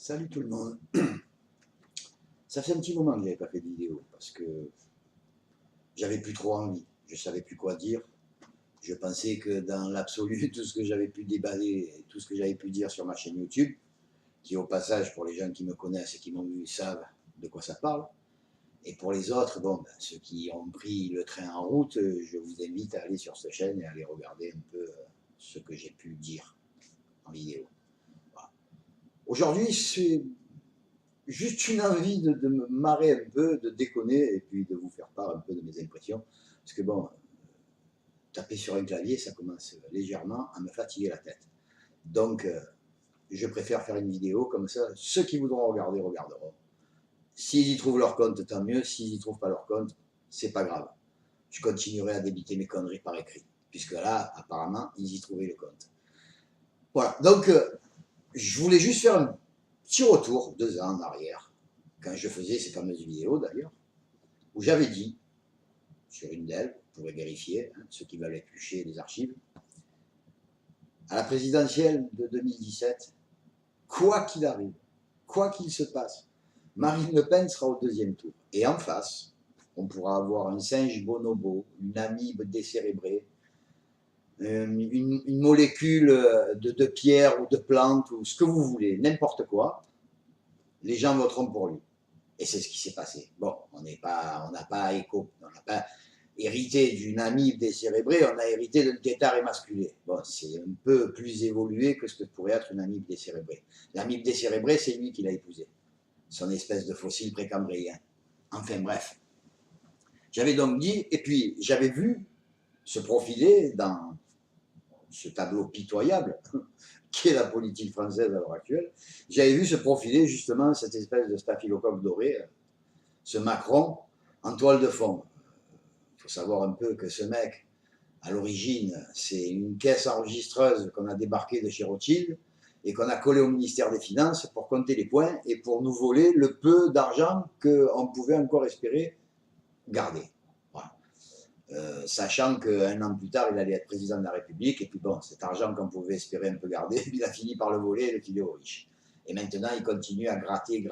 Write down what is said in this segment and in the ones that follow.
Salut tout le monde. Ça fait un petit moment que j'avais pas fait de vidéo parce que j'avais plus trop envie. Je savais plus quoi dire. Je pensais que dans l'absolu, tout ce que j'avais pu déballer, tout ce que j'avais pu dire sur ma chaîne YouTube, qui au passage, pour les gens qui me connaissent et qui m'ont vu, savent de quoi ça parle. Et pour les autres, bon, ben, ceux qui ont pris le train en route, je vous invite à aller sur cette chaîne et à aller regarder un peu ce que j'ai pu dire en vidéo. Voilà. Aujourd'hui, c'est juste une envie de me marrer un peu, de déconner et puis de vous faire part un peu de mes impressions. Parce que bon, taper sur un clavier, ça commence légèrement à me fatiguer la tête. Donc, je préfère faire une vidéo comme ça. Ceux qui voudront regarder, regarderont. S'ils y trouvent leur compte, tant mieux. S'ils y trouvent pas leur compte, c'est pas grave. Je continuerai à débiter mes conneries par écrit. Puisque là, apparemment, ils y trouvaient le compte. Voilà. Donc, je voulais juste faire un petit retour, 2 ans en arrière, quand je faisais ces fameuses vidéos d'ailleurs, où j'avais dit, sur une d'elles, vous pourrez vérifier, hein, ceux qui veulent éplucher les archives, à la présidentielle de 2017, quoi qu'il arrive, quoi qu'il se passe, Marine Le Pen sera au 2e tour. Et en face, on pourra avoir un singe bonobo, une amibe décérébrée, une molécule de pierre ou de plante, ou ce que vous voulez, n'importe quoi, les gens voteront pour lui. Et c'est ce qui s'est passé. Bon, on n'a pas hérité d'une amibe décérébrée, on a hérité d'un tétard émasculé. Bon, c'est un peu plus évolué que ce que pourrait être une amibe décérébrée. L'amibe décérébrée, c'est lui qui l'a épousée. Son espèce de fossile précambrien. Enfin bref. J'avais donc dit, et puis j'avais vu se profiler dans ce tableau pitoyable qui est la politique française à l'heure actuelle, j'avais vu se profiler justement cette espèce de staphylocoque doré, ce Macron, en toile de fond. Il faut savoir un peu que ce mec, à l'origine, c'est une caisse enregistreuse qu'on a débarquée de chez Rothschild et qu'on a collée au ministère des Finances pour compter les points et pour nous voler le peu d'argent qu'on pouvait encore espérer garder. Voilà. Sachant qu'un an plus tard, il allait être président de la République, et puis bon, cet argent qu'on pouvait espérer un peu garder, il a fini par le voler et le filer aux riches. Et maintenant, il continue à gratter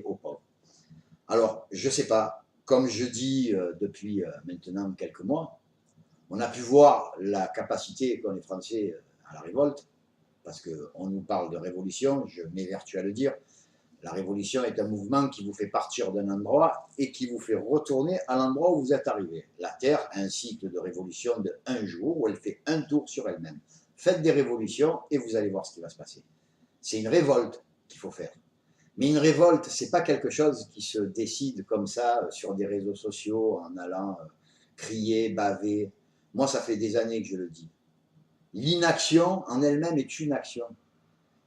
aux pauvres. Alors, je ne sais pas, comme je dis depuis maintenant quelques mois, on a pu voir la capacité qu'ont les Français à la révolte, parce qu'on nous parle de révolution, je m'évertue à le dire. La révolution est un mouvement qui vous fait partir d'un endroit et qui vous fait retourner à l'endroit où vous êtes arrivé. La Terre a un cycle de révolution de 1 jour où elle fait un tour sur elle-même. Faites des révolutions et vous allez voir ce qui va se passer. C'est une révolte qu'il faut faire. Mais une révolte, ce n'est pas quelque chose qui se décide comme ça sur des réseaux sociaux en allant crier, baver. Moi, ça fait des années que je le dis. L'inaction en elle-même est une action.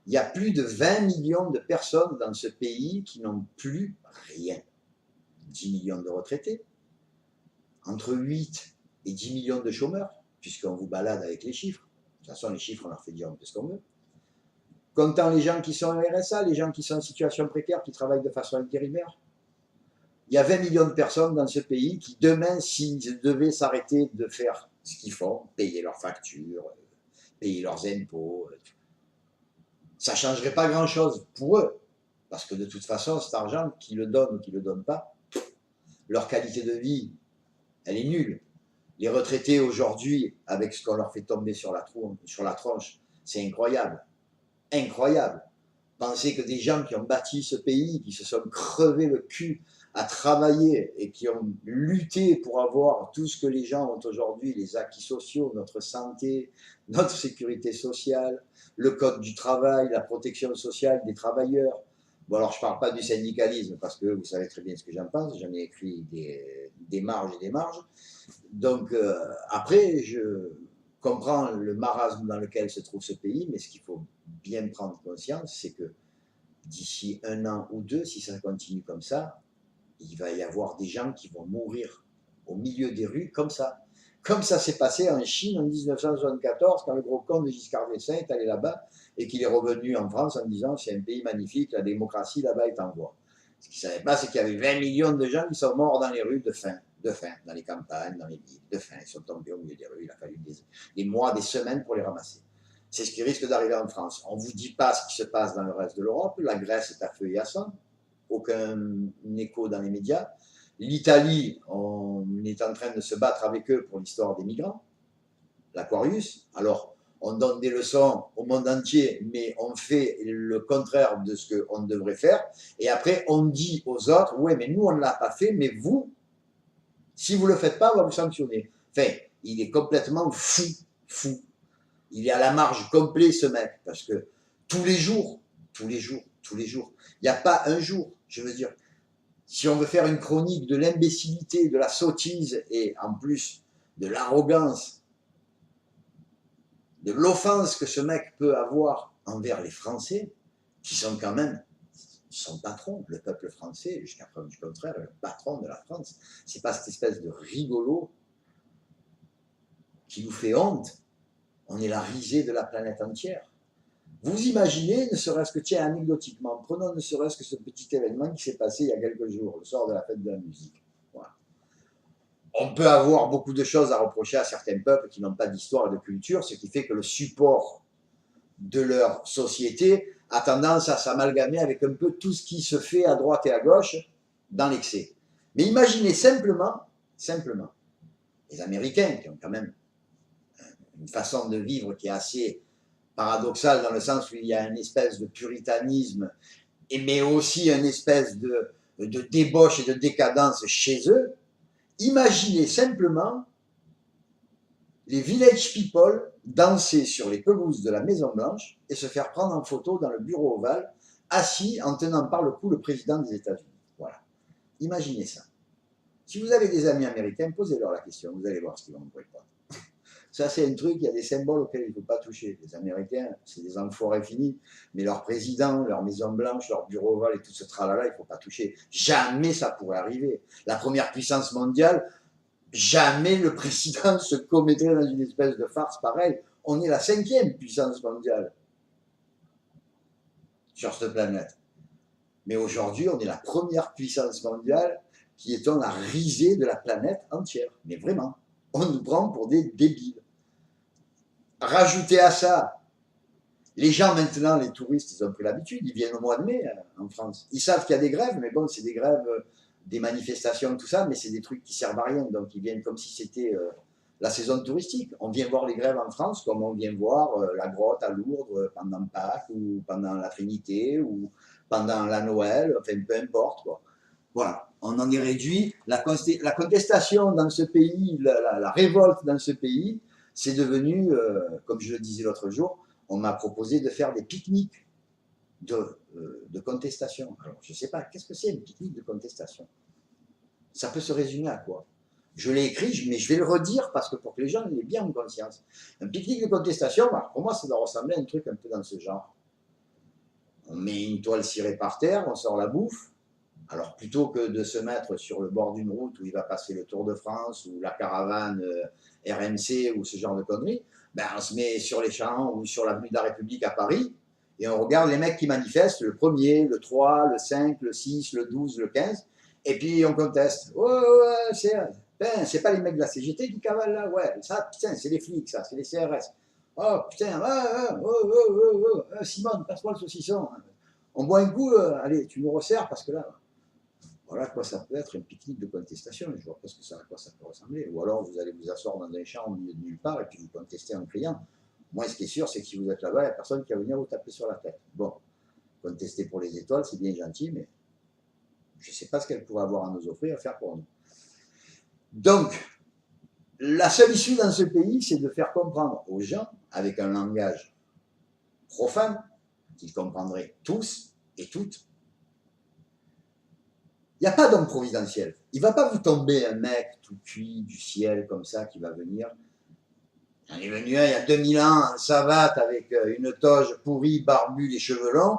Il y a plus de 20 millions de personnes dans ce pays qui n'ont plus rien. 10 millions de retraités, entre 8 et 10 millions de chômeurs, puisqu'on vous balade avec les chiffres. De toute façon, les chiffres, on leur fait dire un peu ce qu'on veut. Comptant les gens qui sont en RSA, les gens qui sont en situation précaire, qui travaillent de façon intérimaire. Il y a 20 millions de personnes dans ce pays qui, demain, s'ils devaient s'arrêter de faire ce qu'ils font, payer leurs factures, payer leurs impôts, ça ne changerait pas grand-chose pour eux. Parce que de toute façon, cet argent, qu'ils le donnent ou qu'ils ne le donnent pas, leur qualité de vie, elle est nulle. Les retraités aujourd'hui, avec ce qu'on leur fait tomber sur la tronche, c'est incroyable. Incroyable. Pensez que des gens qui ont bâti ce pays, qui se sont crevés le cul à travailler et qui ont lutté pour avoir tout ce que les gens ont aujourd'hui, les acquis sociaux, notre santé, notre sécurité sociale, le code du travail, la protection sociale des travailleurs. Bon, alors je ne parle pas du syndicalisme parce que vous savez très bien ce que j'en pense, j'en ai écrit des marges et des marges. Donc après, je comprends le marasme dans lequel se trouve ce pays, mais ce qu'il faut bien prendre conscience, c'est que d'ici 1 an ou 2, si ça continue comme ça, il va y avoir des gens qui vont mourir au milieu des rues comme ça. Comme ça s'est passé en Chine en 1974, quand le gros con de Giscard d'Estaing est allé là-bas et qu'il est revenu en France en disant c'est un pays magnifique, la démocratie là-bas est en voie. Ce qu'il ne savait pas, c'est qu'il y avait 20 millions de gens qui sont morts dans les rues de faim, dans les campagnes, dans les villes, de faim. Ils sont tombés au milieu des rues, il a fallu des mois, des semaines pour les ramasser. C'est ce qui risque d'arriver en France. On ne vous dit pas ce qui se passe dans le reste de l'Europe. La Grèce est à feu et à sang. Aucun écho dans les médias. L'Italie, on est en train de se battre avec eux pour l'histoire des migrants. L'Aquarius. Alors, on donne des leçons au monde entier, mais on fait le contraire de ce qu'on devrait faire. Et après, on dit aux autres, ouais, mais nous, on ne l'a pas fait, mais vous, si vous ne le faites pas, on va vous sanctionner. Enfin, il est complètement fou, fou. Il est à la marge complète, ce mec, parce que tous les jours, il n'y a pas un jour, je veux dire, si on veut faire une chronique de l'imbécilité, de la sottise, et en plus de l'arrogance, de l'offense que ce mec peut avoir envers les Français, qui sont quand même son patron, le peuple français, jusqu'à preuve du contraire, le patron de la France. C'est pas cette espèce de rigolo qui nous fait honte. On est la risée de la planète entière. Vous imaginez, ne serait-ce que, tiens, anecdotiquement, prenons ne serait-ce que ce petit événement qui s'est passé il y a quelques jours, le soir de la fête de la musique. Voilà. On peut avoir beaucoup de choses à reprocher à certains peuples qui n'ont pas d'histoire et de culture, ce qui fait que le support de leur société a tendance à s'amalgamer avec un peu tout ce qui se fait à droite et à gauche dans l'excès. Mais imaginez simplement, les Américains qui ont quand même une façon de vivre qui est assez paradoxale dans le sens où il y a une espèce de puritanisme, mais aussi une espèce de débauche et de décadence chez eux. Imaginez simplement les village people danser sur les pelouses de la Maison Blanche et se faire prendre en photo dans le bureau ovale, assis en tenant par le cou le président des États-Unis. Voilà. Imaginez ça. Si vous avez des amis américains, posez-leur la question, vous allez voir ce qu'ils vont vous répondre. Ça, c'est un truc, il y a des symboles auxquels il ne faut pas toucher. Les Américains, c'est des enfoirés finis, mais leur président, leur Maison Blanche, leur bureau ovale et tout ce tralala, il ne faut pas toucher. Jamais ça pourrait arriver. La première puissance mondiale, jamais le président se commettrait dans une espèce de farce pareille. On est la 5e puissance mondiale sur cette planète. Mais aujourd'hui, on est la première puissance mondiale qui est la risée de la planète entière. Mais vraiment, on nous prend pour des débiles. Rajoutez à ça, les gens maintenant, les touristes, ils ont pris l'habitude, ils viennent au mois de mai en France. Ils savent qu'il y a des grèves, mais bon, c'est des grèves, des manifestations, tout ça, mais c'est des trucs qui servent à rien. Donc ils viennent comme si c'était la saison touristique. On vient voir les grèves en France comme on vient voir la grotte à Lourdes pendant Pâques ou pendant la Trinité ou pendant la Noël, enfin peu importe quoi. Voilà, on en est réduit. La contestation dans ce pays, la révolte dans ce pays, c'est devenu, comme je le disais l'autre jour, on m'a proposé de faire des pique-niques de contestation. Alors, je ne sais pas, qu'est-ce que c'est une pique-nique de contestation? Ça peut se résumer à quoi? Je l'ai écrit, mais je vais le redire parce que pour que les gens aient bien en conscience. Un pique-nique de contestation, bah, pour moi, ça doit ressembler à un truc un peu dans ce genre. On met une toile cirée par terre, on sort la bouffe. Alors, plutôt que de se mettre sur le bord d'une route où il va passer le Tour de France ou la caravane RMC ou ce genre de conneries, ben, on se met sur les champs ou sur l'avenue de la République à Paris et on regarde les mecs qui manifestent, le 1er, le 3, le 5, le 6, le 12, le 15, et puis on conteste. Oh, ouais, c'est pas les mecs de la CGT qui cavalent là, ouais, ça, putain, c'est les flics, ça, c'est les CRS. Oh, putain, Simone, passe-moi le saucisson. On boit un coup, allez, tu nous resserres parce que là, voilà quoi ça peut être, un pique-nique de contestation. Je vois pas à quoi ça peut ressembler. Ou alors vous allez vous asseoir dans un champ au milieu de nulle part et puis vous contestez en criant. Moi, ce qui est sûr, c'est que si vous êtes là-bas, il n'y a personne qui va venir vous taper sur la tête. Bon, contester pour les étoiles, c'est bien gentil, mais je ne sais pas ce qu'elle pourrait avoir à nous offrir, à faire pour nous. Donc, la seule issue dans ce pays, c'est de faire comprendre aux gens, avec un langage profane, qu'ils comprendraient tous et toutes, il n'y a pas d'homme providentiel. Il ne va pas vous tomber un mec tout cuit du ciel comme ça qui va venir. Il est venu il y a 2000 ans en savate avec une toge pourrie, barbu, les cheveux longs.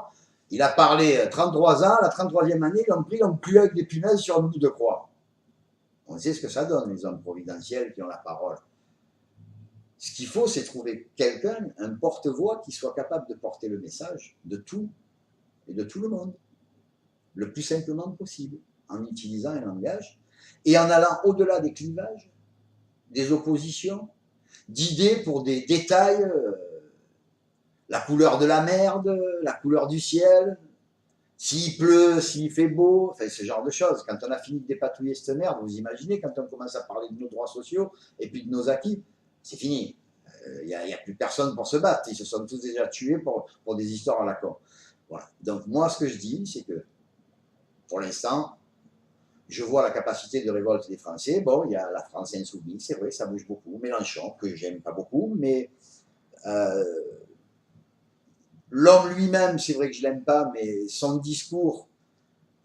Il a parlé 33 ans, la 33e année, ils l'ont pris avec des punaises sur un bout de croix. On sait ce que ça donne, les hommes providentiels qui ont la parole. Ce qu'il faut, c'est trouver quelqu'un, un porte-voix qui soit capable de porter le message de tout et de tout le monde, le plus simplement possible, en utilisant un langage et en allant au-delà des clivages, des oppositions, d'idées pour des détails la couleur de la merde, la couleur du ciel, s'il pleut, s'il fait beau, enfin, ce genre de choses. Quand on a fini de dépatouiller cette merde, vous imaginez quand on commence à parler de nos droits sociaux et puis de nos acquis, c'est fini. Il n'y a plus personne pour se battre. Ils se sont tous déjà tués pour des histoires à la con. Voilà. Donc moi, ce que je dis, c'est que pour l'instant, je vois la capacité de révolte des Français. Bon, il y a la France insoumise, c'est vrai, ça bouge beaucoup. Mélenchon, que j'aime pas beaucoup, mais euh, l'homme lui-même, c'est vrai que je l'aime pas, mais son discours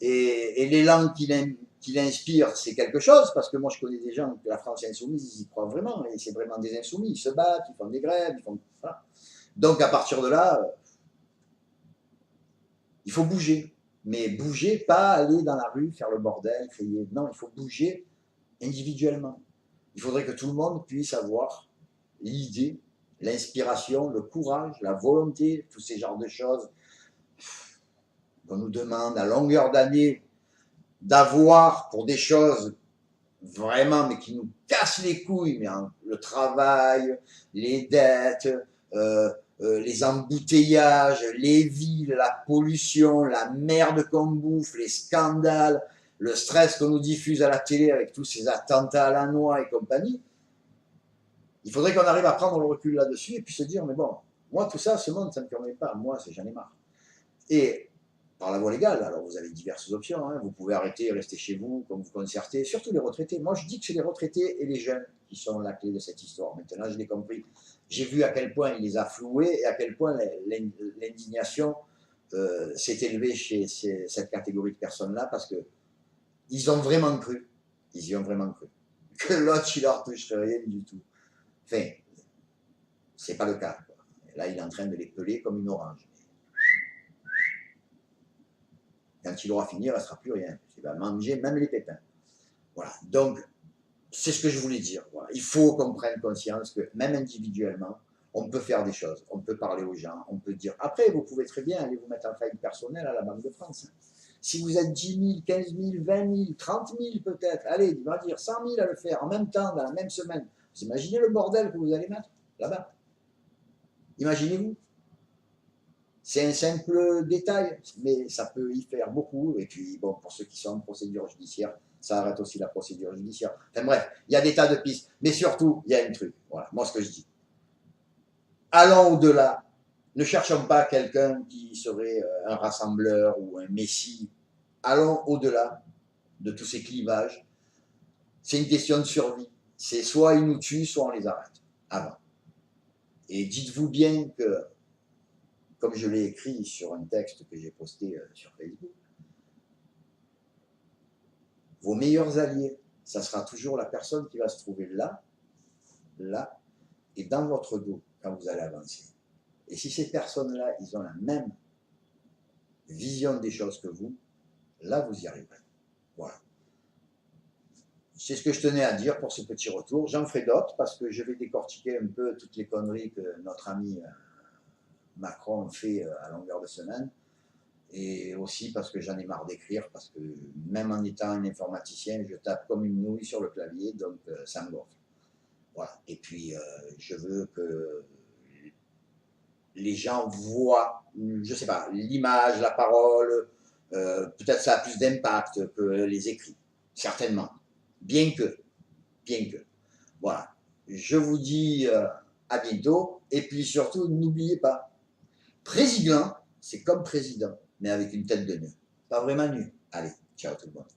et l'élan qu'il inspire, c'est quelque chose, parce que moi je connais des gens de la France insoumise, ils y croient vraiment, et c'est vraiment des insoumis, ils se battent, ils font des grèves, ils font... Voilà. Donc à partir de là, il faut bouger. Mais bouger, pas aller dans la rue, faire le bordel, crier. Non, il faut bouger individuellement. Il faudrait que tout le monde puisse avoir l'idée, l'inspiration, le courage, la volonté, tous ces genres de choses qu'on nous demande à longueur d'année d'avoir pour des choses vraiment, mais qui nous cassent les couilles, mais hein, le travail, les dettes, les embouteillages, les villes, la pollution, la merde qu'on bouffe, les scandales, le stress qu'on nous diffuse à la télé avec tous ces attentats à la noix et compagnie. Il faudrait qu'on arrive à prendre le recul là-dessus et puis se dire, mais bon, moi tout ça, ce monde, ça ne me permet pas, moi j'en ai marre. Et par la voie légale, alors vous avez diverses options, hein. Vous pouvez arrêter, rester chez vous, comme vous concertez, surtout les retraités. Moi je dis que c'est les retraités et les jeunes qui sont la clé de cette histoire. Maintenant je l'ai compris. J'ai vu à quel point il les a floués et à quel point l'indignation s'est élevée chez cette catégorie de personnes-là parce qu'ils ont vraiment cru, ils y ont vraiment cru, que l'autre il leur touche rien du tout. Enfin, c'est pas le cas, quoi. Là il est en train de les peler comme une orange. Quand il aura fini, il ne restera plus rien. Il va manger même les pépins. Voilà. Donc, c'est ce que je voulais dire. Voilà. Il faut qu'on prenne conscience que même individuellement, on peut faire des choses. On peut parler aux gens. On peut dire. Après, vous pouvez très bien aller vous mettre en faillite personnelle à la Banque de France. Si vous êtes 10 000, 15 000, 20 000, 30 000 peut-être, allez, il va dire 100 000 à le faire en même temps, dans la même semaine. Vous imaginez le bordel que vous allez mettre là-bas? Imaginez-vous. C'est un simple détail, mais ça peut y faire beaucoup. Et puis, bon, pour ceux qui sont en procédure judiciaire, ça arrête aussi la procédure judiciaire. Enfin bref, il y a des tas de pistes. Mais surtout, il y a un truc. Voilà, moi ce que je dis. Allons au-delà. Ne cherchons pas quelqu'un qui serait un rassembleur ou un messie. Allons au-delà de tous ces clivages. C'est une question de survie. C'est soit ils nous tuent, soit on les arrête. Avant. Et dites-vous bien que comme je l'ai écrit sur un texte que j'ai posté sur Facebook, vos meilleurs alliés, ça sera toujours la personne qui va se trouver là, là, et dans votre dos quand vous allez avancer. Et si ces personnes-là, ils ont la même vision des choses que vous, là, vous y arriverez. Voilà. C'est ce que je tenais à dire pour ce petit retour. J'en ferai d'autres parce que je vais décortiquer un peu toutes les conneries que notre ami Macron fait à longueur de semaine. Et aussi parce que j'en ai marre d'écrire, parce que même en étant un informaticien, je tape comme une nouille sur le clavier, donc ça me gonfle. Voilà. Et puis, je veux que les gens voient, je sais pas, l'image, la parole, peut-être ça a plus d'impact que les écrits, certainement. Bien que, bien que. Voilà. Je vous dis à bientôt, et puis surtout, n'oubliez pas, président, c'est comme président, mais avec une tête de nœud. Pas vraiment nu. Allez, ciao tout le monde.